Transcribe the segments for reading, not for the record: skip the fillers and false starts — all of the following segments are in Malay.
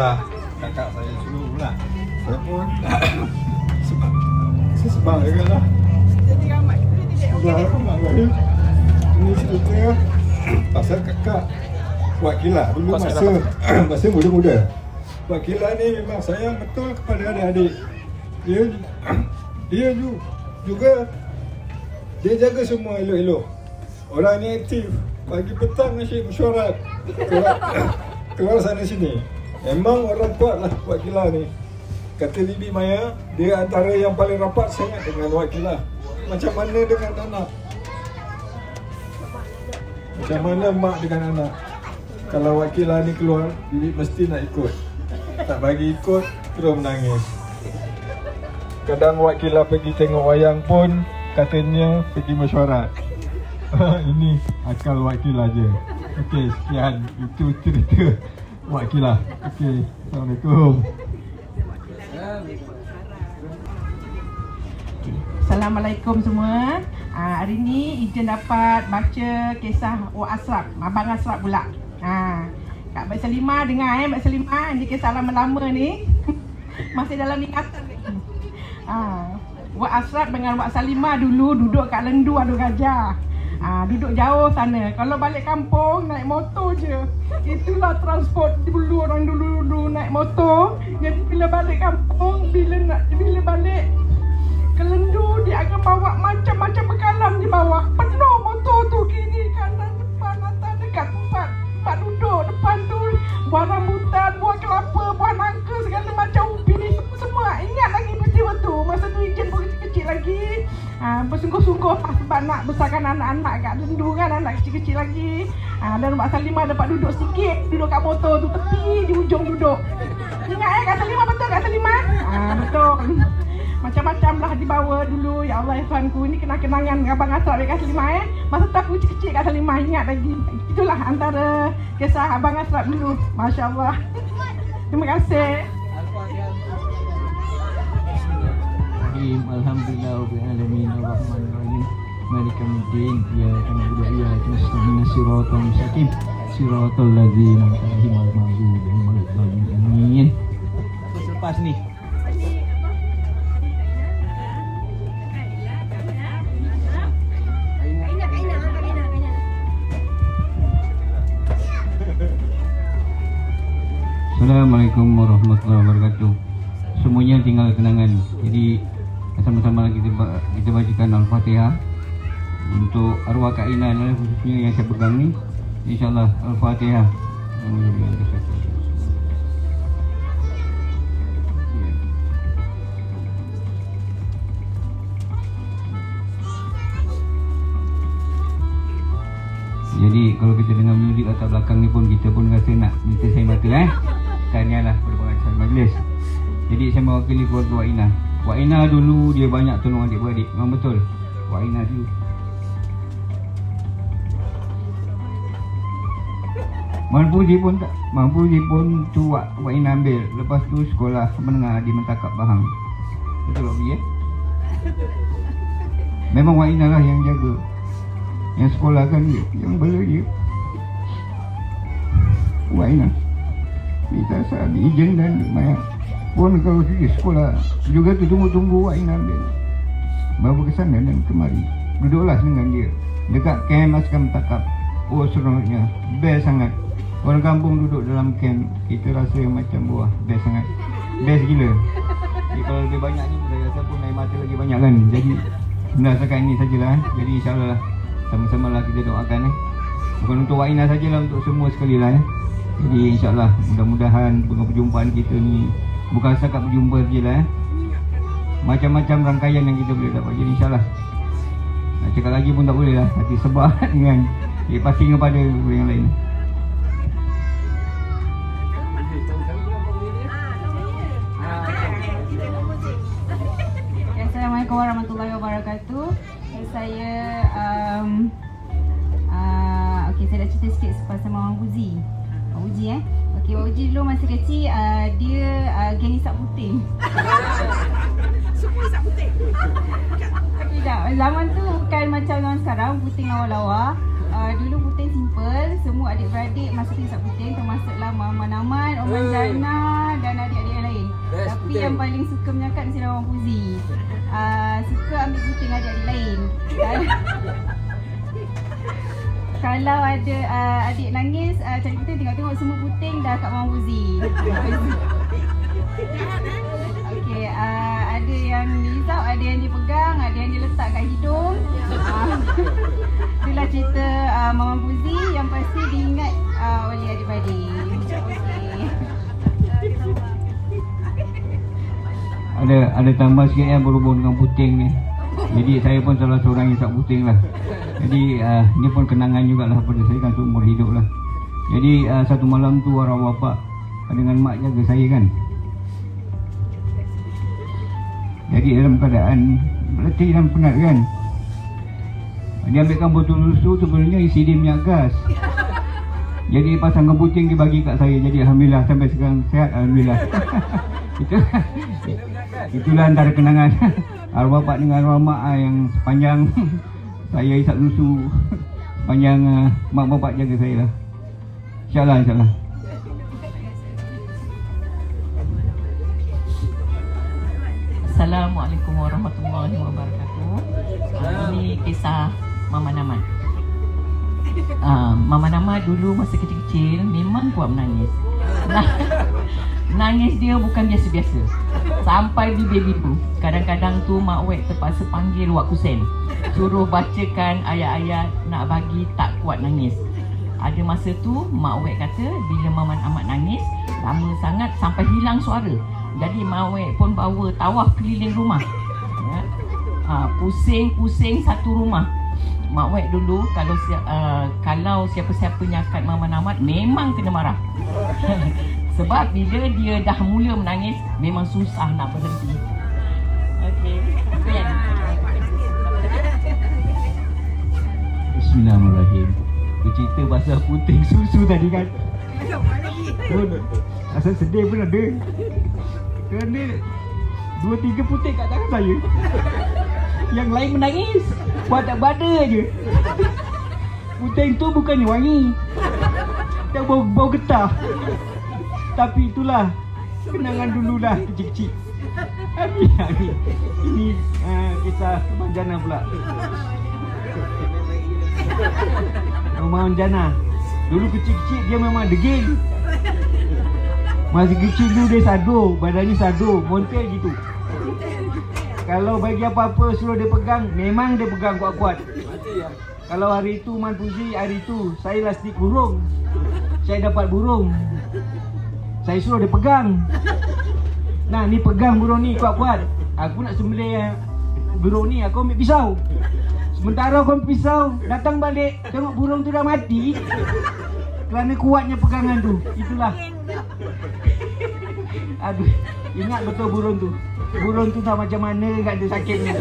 kisah kakak saya dulu lah. Saya pun sebab juga lah. Jadi ramai. Ini cerita pasal kakak Wak Kila dulu masa muda-muda. Wak Kila ni memang sayang betul kepada adik-adik. Dia juga dia jaga semua elok-elok. Orang ni aktif. Pagi petang asyik mesyuarat. Keluar sana sini. Memang orang kuat lah Wak Kila ni. Kata Bibi Maya, dia antara yang paling rapat sangat dengan Wak Kila. Macam mana dengan anak? Macam mana mak dengan anak? Kalau Wak Kila ni keluar, Bibi mesti nak ikut. Tak bagi ikut, terus menangis. Kadang Wak Kila pergi tengok wayang pun, katanya pergi mesyuarat. Ini akal Wak Kila je. Okey, sekian. Itu cerita Wak Kila. Okey, Assalamualaikum. Assalamualaikum semua. Hari ni Ijen dapat baca kisah Wak Asraf, Abang Asraf pula. Kak Mbak Salimah dengar Mbak Salimah, ni kisah lama-lama ni. Masih dalam ingatan ni. Wak Asraf dengan Wak Salimah dulu duduk kat Lendu Adu Gajah. Duduk jauh sana. Kalau balik kampung naik motor je. Itulah transport dulu, orang dulu naik motor. Jadi bila balik kampung, bila balik ke Lendu, dia akan bawa macam-macam bekalan di bawah. Penuh motor tu, kiri, kanan, depan, atas, dekat tempat duduk. Depan tu buah rambutan, buah kelapa, buah nangka, segala macam ubi. Semua ingat lagi peristiwa tu. Masa tu Ijen pun kecil-kecil lagi. Bersungguh-sungguh sebab nak besarkan anak-anak kat Lendu kan, anak kecil-kecil lagi. Dan Mbak Salimah dapat duduk sikit, duduk kat motor tu, tepi di ujung duduk. Ingat Kak Salimah, betul Kak Salimah? Betul. Macam-macam lah dibawa dulu. Ya Allah ya Tuhanku, ini kenang-kenangan Abang Asraf dengan Kak Salimah Masa tu aku kecil-kecil Kak Salimah, ingat lagi. Itulah antara kisah Abang Asraf dulu. Masya Allah. Terima kasih. Alhamdulillah rabbil alamin arrahmanirrahim maliki yaumiddin iyyaka na'budu wa iyyaka nasta'in siratal mustaqim siratal ladzina an'amta 'alaihim ghairil maghdubi 'alaihim waladdallin amin. Terus lepas ni Assalamualaikum warahmatullahi wabarakatuh. Semuanya tinggal kenangan. Jadi sama-sama kita bacakan Al-Fatihah untuk arwah Kak Ina khususnya yang saya pegang ni. InsyaAllah Al-Fatihah. Jadi kalau kita dengar muzik latar belakang ni pun kita pun rasa nak minta saya mata Tahniahlah pada pengajian majlis. Jadi saya mewakili keluarga Wak Ina. Wak Ina dulu dia banyak tolong adik-beradik. Memang betul. Wak Ina dulu. Mampu je pun tu Wak Ina ambil. Lepas tu sekolah menengah di Mentakap Bahang. Betul tak Bi? Memang Wak Ina lah yang jaga. Yang sekolah kan dia, yang bela dia. Wak Ina. Kita saat Ijen dan Maya pun kalau pergi sekolah juga tu tunggu-tunggu Wak Ina ambil. Bawa ke sana dan kemari. Duduklah dengan dia dekat kem Askar Mentakap. Oh seronoknya, best sangat. Orang kampung duduk dalam kem, kita rasa macam buah, best sangat. Best gila. Jadi kalau lebih banyak ni saya rasa pun air mata lagi banyak kan. Jadi benda setakat ini sajalah. Jadi insyaAllah lah sama-sama lah kita doakan bukan untuk Wak Ina sajalah, untuk semua sekali lah Jadi insyaAllah mudah-mudahan perjumpaan kita ni bukan setakat berjumpa sajalah macam-macam rangkaian yang kita boleh dapat. Jadi insyaAllah nak cakap lagi pun tak boleh lah, hati sebab dengan passing kepada yang lain. Assalamualaikum warahmatullahi wabarakatuh. Saya saya nak cerita sikit pasal Mak Uzi. Mak Uzi Mak Uzi dulu masa kecil dia geng isap putih. Semua isap putih. Tidak, zaman tu bukan macam zaman sekarang putih lawa-lawa. dulu puting simple. Semua adik-beradik masa tu isap puting, termasuklah Mama Namat, Oman Jana dan adik-adik yang lain. Tapi yang paling suka menyakat mesti Mama Fuzi. Suka ambil puting adik-adik lain. Kalau ada adik nangis, cari puting, tengok-tengok semua puting dah kat Mama Fuzi. Okey, ada yang dihisap, ada yang dipegang, ada yang diletak kat hidung. Itulah cerita Mama Fuzi yang pasti diingat oleh adik-adik. Okay. Ada tambah sikit yang berhubung dengan puting ni. Jadi saya pun salah seorang isap puting lah. Jadi ni pun kenangan jugalah pada saya kan seumur hidup lah. Jadi satu malam tu arwah bapak dengan mak jaga saya kan. Jadi dalam keadaan letih dan penat kan, dia ambilkan botol susu, sebenarnya isi dia minyak gas. Jadi pasangkan puting dia bagi kat saya. Jadi alhamdulillah sampai sekarang sihat, alhamdulillah. Itulah antara kenangan arwah bapak dengan arwah mak yang sepanjang saya isap susu, sepanjang mak bapak jaga saya lah. InsyaAllah. Assalamualaikum warahmatullahi wabarakatuh. Ini kisah Mama Namat. Mama Namat dulu masa kecil-kecil memang kuat menangis. Nangis dia bukan biasa-biasa. Sampai bibir biru. Kadang-kadang tu Mak Wek terpaksa panggil Wak Kusen, suruh bacakan ayat-ayat nak bagi tak kuat nangis. Ada masa tu Mak Wek kata bila Mama Namat nangis lama sangat sampai hilang suara. Jadi Mak Wek pun bawa tawaf keliling rumah. Pusing-pusing satu rumah. Mak Wek dulu kalau siapa-siapa nyakat Mama Namat memang kena marah. Sebab bila dia dah mula menangis memang susah nak berhenti. Okey. Bismillahirrahmanirrahim. Bercerita pasal puting susu tadi kan. Asal sedih pun ada. Kerana 2-3 puting kat tangan saya. Yang lain menangis. Bada je. Puting tu bukannya wangi. Dia bau getah. Tapi itulah kenangan dululah kecil-kecil. Ini kisah Abang Jana pula. Abang Jana dulu kecil-kecil dia memang degil. Masa kecil dulu dia sado, badannya sado, montel gitu. Kalau bagi apa-apa suruh dia pegang, memang dia pegang kuat-kuat. Kalau hari itu Man Fuzi, hari itu saya lastik burung, saya dapat burung, saya suruh dia pegang. Nah, ni pegang burung ni kuat-kuat. Aku nak sembelih burung ni, aku ambil pisau. Sementara aku ambil pisau, datang balik, tengok burung tu dah mati. Kerana kuatnya pegangan tu. Itulah. Aduh, ingat betul burung tu. Burung tu tak macam mana kat dia sakitnya.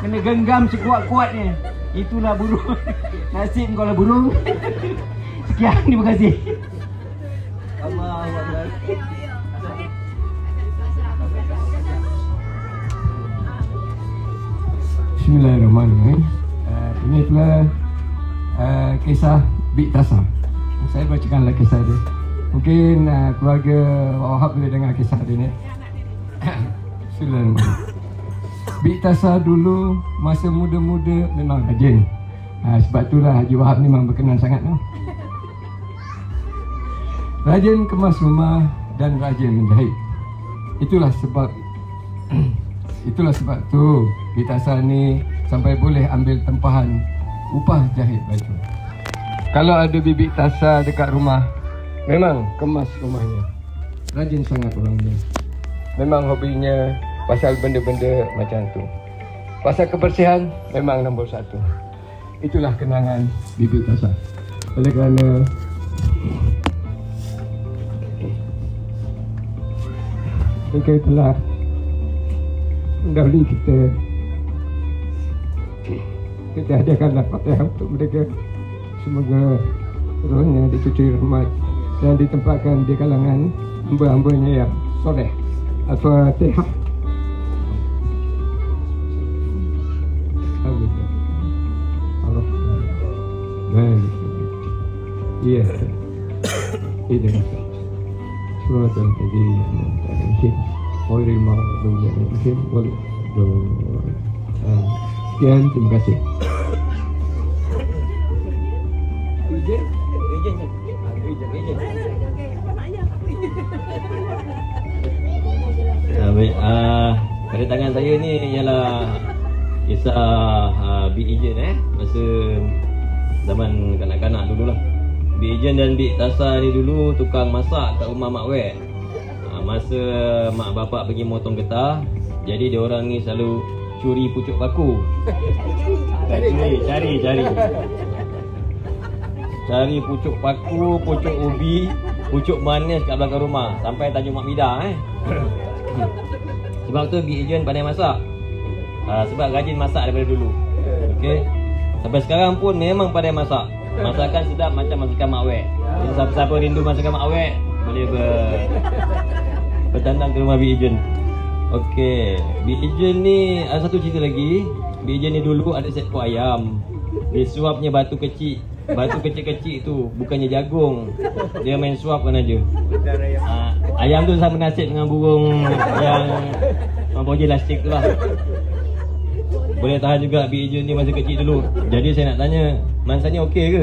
Kena genggam sekuat-kuatnya. Itulah burung. Nasib kau lah burung. Sekian, terima kasih. Allahuakbar. Bismillahirrahmanirrahim. Ini adalah kisah Bik Tasar. Saya bacakanlah kisah dia. Mungkin keluarga Wahab boleh dengar kisah dia ni. Bismillahirrahmanirrahim. Bik Tasar dulu masa muda-muda memang rajin. Sebab itulah Haji Wahab ni memang berkenan sangat tu. Rajin kemas rumah dan rajin menjahit. Itulah sebab tu Bik Tasar ni sampai boleh ambil tempahan upah jahit baju. Kalau ada bibik Tasar dekat rumah, memang kemas rumahnya. Rajin sangat orang ni. Memang hobinya pasal benda-benda macam tu. Pasal kebersihan memang nombor 1. Itulah kenangan bibik Tasar. Oleh kerana mereka telah mendahului kita hadiahkanlah Fatihah untuk mereka. Semoga rohnya dicuci rahmat dan ditempatkan di kalangan hamba-hambanya yang soleh. Al-Fatihah. Iya. Itu masa. Suratan tadi mungkin orang mau dunia mungkin boleh. Sekian, terima kasih. Baik, pada tangan saya ni ialah kisah Big Ejen masa zaman kanak-kanak dulu lah. Big Ejen dan Big Tasa ni dulu tukang masak kat rumah Mak Wek. Masa mak bapak pergi motong getah, jadi dia orang ni selalu curi pucuk paku. Cari pucuk paku, pucuk ubi, pucuk manis kat belakang rumah sampai Tanjung Mak Mida Sebab tu Big Ejen pandai masak. Sebab rajin masak daripada dulu. Okey. Sampai sekarang pun memang pandai masak. Masakan sedap macam masakan Mak Wek. Jadi siapa-siapa rindu masakan Mak Wek boleh bertandang ke rumah Big Ejen. Okey, Big Ejen ni ada satu cerita lagi. Big Ejen ni dulu ada seekor ayam. Dia suapnya batu kecil. Batu kecil-kecil tu bukannya jagung. Dia main suapkan aja. Ayam tu sama nasib dengan burung yang mempunyai lastik tu lah. Boleh tahan juga Big Ejen ni masa kecil dulu. Jadi saya nak tanya, mansanya okey ke?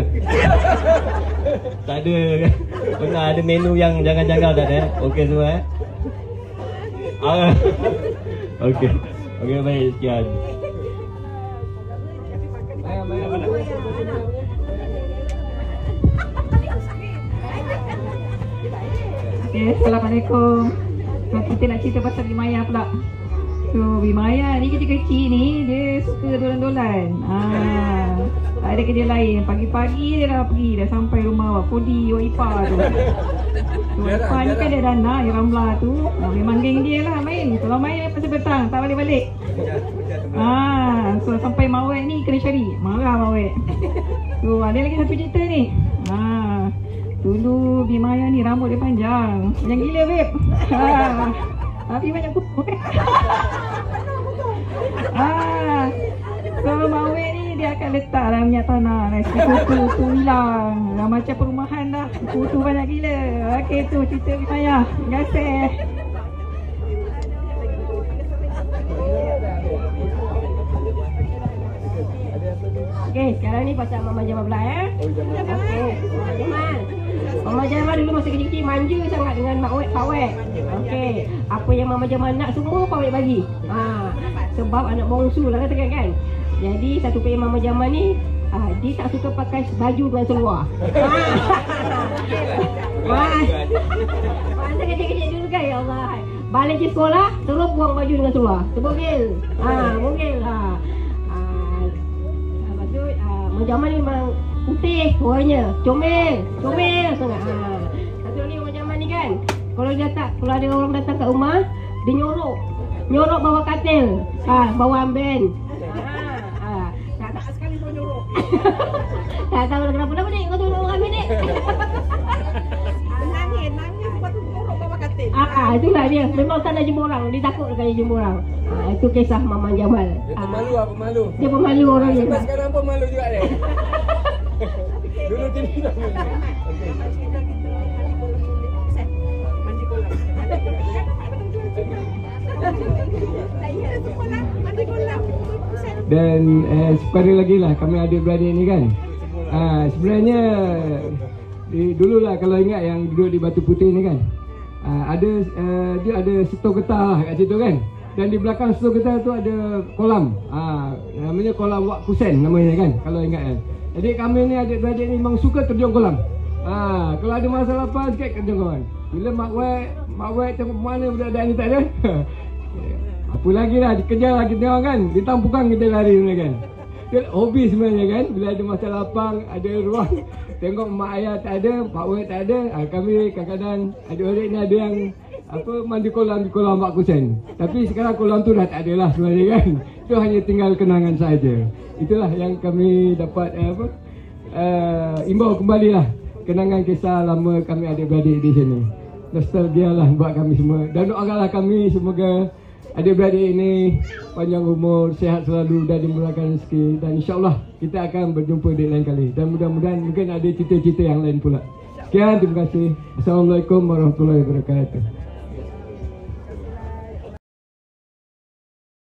Tak ada. Pernah ada menu yang jangan-jangan tak ada? Okey semua Okey. Okey, baik, sekian. Okay, Assalamualaikum. Kita nak cerita pasal Bimaya pula. So Bimaya ni kecil-kecil ni dia suka dolan-dolan. Tak ada kerja lain. Pagi-pagi dia dah pergi, dah sampai rumah Kodi Ipa tu. So Ipa ni kan dia dah anak, yang Ramla tu. Memang geng dia lah main. Kalau main pasal petang, tak balik-balik. So sampai Mawek ni kena cari. Marah Mawek. So ada lagi satu cerita ni. Dulu Bimaya ni rambut dia panjang. Yang gila babe. Tapi banyak kutu. So Mawek ni dia akan letak dalam minyak tanah. Kutu tu hilang. Dah macam perumahan dah. Kutu banyak gila. Okey, tu cerita Bimaya. Terima kasih. Okey, sekarang ni pasal Mama Jamal pula ya. Okey, Mama Jamal. Mama Jamal dulu masa kecil-kecil manja sangat dengan Pak Wek. Okey, apa yang Mama Jamal nak semua Pak Wek bagi. Sebab anak bongsu lah katakan kan. Jadi satu PM Mama Jamal ni dia tak suka pakai baju dengan seluar. Masa kecil-kecil dulu kan, ya Allah. Balik je sekolah, terus buang baju dengan seluar. Terbogel. Bogel. Lepas tu Mama Jamal ni memang putih warnanya, comel sangat. Satu lagi Mama Jamal ni kan, kalau ada orang datang kat rumah, dia nyorok bawa katil, bawa amben. Tak sekali kau nyorok. Tak tahu kenapa ni kau tolong orang ni. Nangis buat nyorok bawa katil. Itulah dia, memang tak nak jumpa orang, dia takut kalau jumpa orang. Itu kisah Mama Jamal. Dia pemalu. Dia pemalu orang ni. Sampai sekarang pun malu juga dia. Dulu tidak malu. Mandi kolam. Dan sepada lagi lah kami adik-beradik ni kan. Sebenarnya dululah kalau ingat yang duduk di Batu Putih ni kan. Dia ada setor getah lah kat situ kan. Dan di belakang setor getah tu ada kolam. Namanya kolam Wak Kusen namanya kan, kalau ingat kan. Jadi kami ni adik-beradik ni memang suka terjun kolam. Kalau ada masalah apa sikit terjun kolam. Bila Mak Wek tengok mana budak-budak ni tak ada. Apa lagi lah, dikejar lah kita orang kan. Ditampukan kita lari sebenarnya kan. Dia hobi sebenarnya kan. Bila ada masa lapang, ada ruang, tengok mak ayah tak ada, Pak Wek tak ada, kami kadang-kadang adik-adik ni ada yang mandi kolam di kolam Wak Kusen. Tapi sekarang kolam tu dah tak ada lah sebenarnya kan. Itu hanya tinggal kenangan saja. Itulah yang kami dapat imbau kembali lah. Kenangan kisah lama kami adik-beradik di sini. Nostalgia lah buat kami semua. Dan doakanlah kami semoga adik-beradik ini panjang umur, sihat selalu dan dimurahkan rezeki. Dan insyaAllah kita akan berjumpa di lain kali. Dan mudah-mudahan mungkin ada cerita-cerita yang lain pula. Sekian, terima kasih. Assalamualaikum warahmatullahi wabarakatuh.